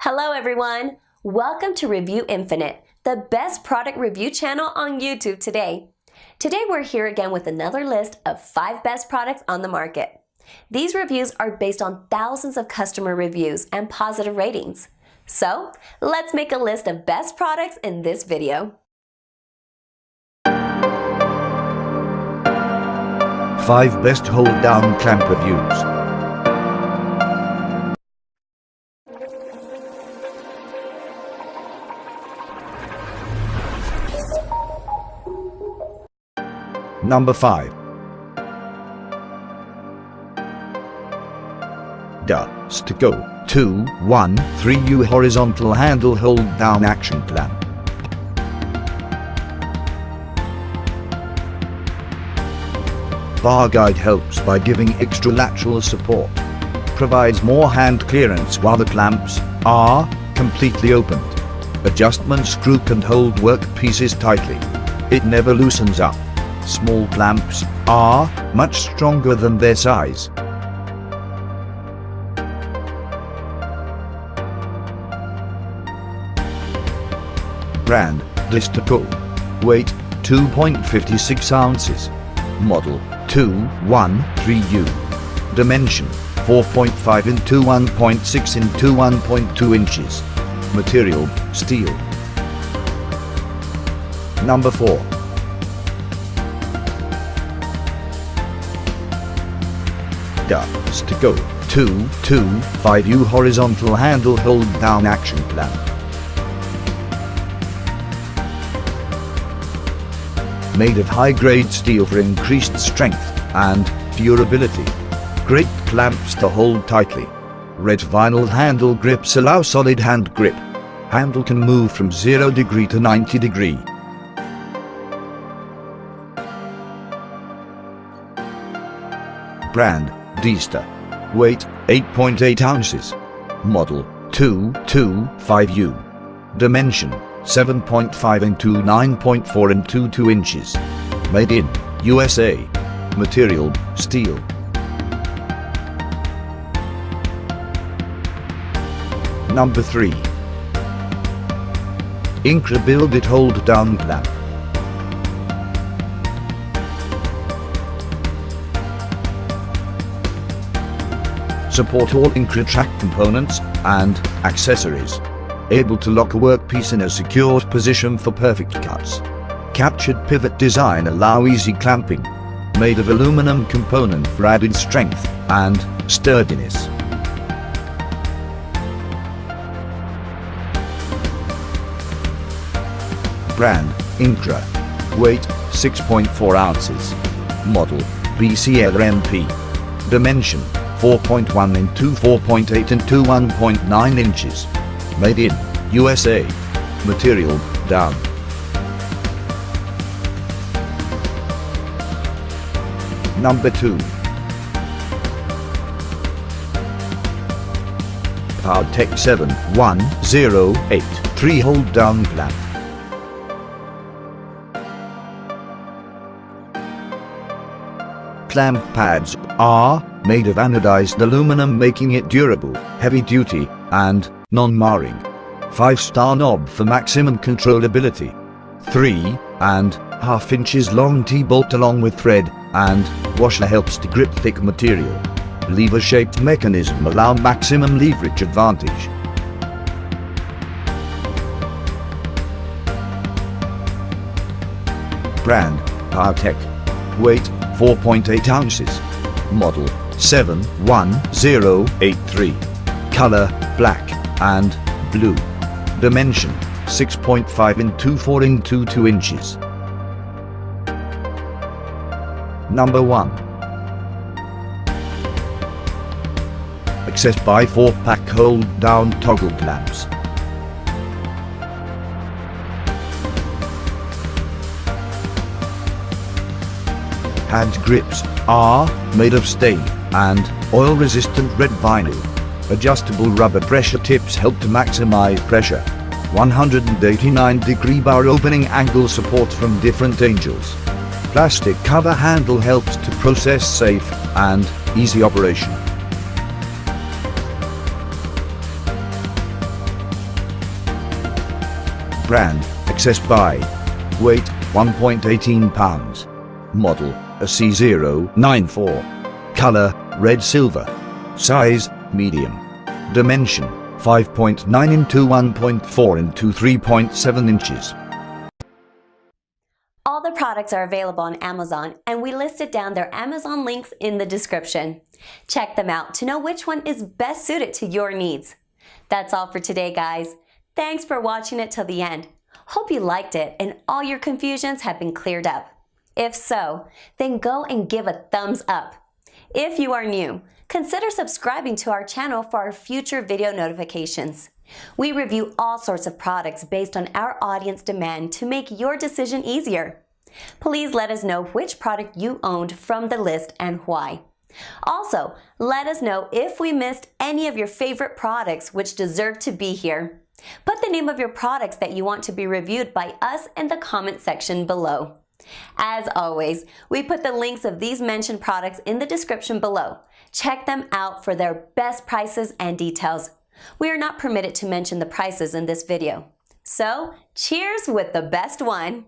Hello everyone! Welcome to Review Infinite, the best product review channel on YouTube today. Today we're here again with another list of 5 best products on the market. These reviews are based on thousands of customer reviews and positive ratings. So, let's make a list of best products in this video. 5 best hold-down clamp reviews. Number 5. STA 213U Horizontal Handle Hold-Down Action Clamp. Bar guide helps by giving extra lateral support. Provides more hand clearance while the clamps are completely opened. Adjustment screw can hold workpieces tightly. It never loosens up. Small clamps are much stronger than their size. Brand, STA. Weight, 2.56 ounces. Model, 213U. Dimension, 4.5 into 1.6 into 1.2 inches. Material, steel. Number 4. STA 225U Horizontal Handle Hold-Down Action Clamp. Made of high-grade steel for increased strength and durability. Great clamps to hold tightly. Red vinyl handle grips allow solid hand grip. Handle can move from 0 degree to 90 degree. Brand, STA. Weight, 8.8 ounces. Model, 225U. Dimension, 7.5 into 9.4 into 2 inches. Made in USA. Material, steel. Number 3. Incra Build It Hold Down Clamp. Support all Incra track components and accessories. Able to lock a workpiece in a secured position for perfect cuts. Captured pivot design allow easy clamping. Made of aluminum component for added strength and sturdiness. Brand, Incra. Weight, 6.4 ounces. Model, BCLMP. Dimension, 4.1 into 4.8 into 1.9 inches. Made in USA. Material, down. Number 2. PowerTech 71083 Hold Down Clamp. Clamp pads are made of anodized aluminum, making it durable, heavy-duty, and non-marring. 5-star knob for maximum controllability. 3.5 inches long T-bolt along with thread and washer helps to grip thick material. Lever-shaped mechanism allow maximum leverage advantage. Brand, PowerTech. Weight, 4.8 ounces. Model, 71083. Color, black and blue. Dimension, 6.5 into 4 into 2 inches. Number 1. Access by 4-pack hold-down toggle clamps. Hand grips are made of stain and oil-resistant red vinyl. Adjustable rubber pressure tips help to maximize pressure. 189-degree bar opening angle support from different angles. Plastic cover handle helps to process safe and easy operation. brand, access by. Weight 1.18 pounds. Model a C094. Color red silver. Size medium. Dimension 5.9 into 1.4 into 3.7 inches. All the products are available on Amazon, and we listed down their Amazon links in the description. Check them out to know which one is best suited to your needs. That's all for today, guys. Thanks for watching it till the end. Hope you liked it and all your confusions have been cleared up. If so, then go and give a thumbs up. If you are new, consider subscribing to our channel for our future video notifications. We review all sorts of products based on our audience demand to make your decision easier. Please let us know which product you owned from the list and why. Also, let us know if we missed any of your favorite products which deserve to be here. Put the name of your products that you want to be reviewed by us in the comment section below. As always, we put the links of these mentioned products in the description below. Check them out for their best prices and details. We are not permitted to mention the prices in this video. So, cheers with the best one!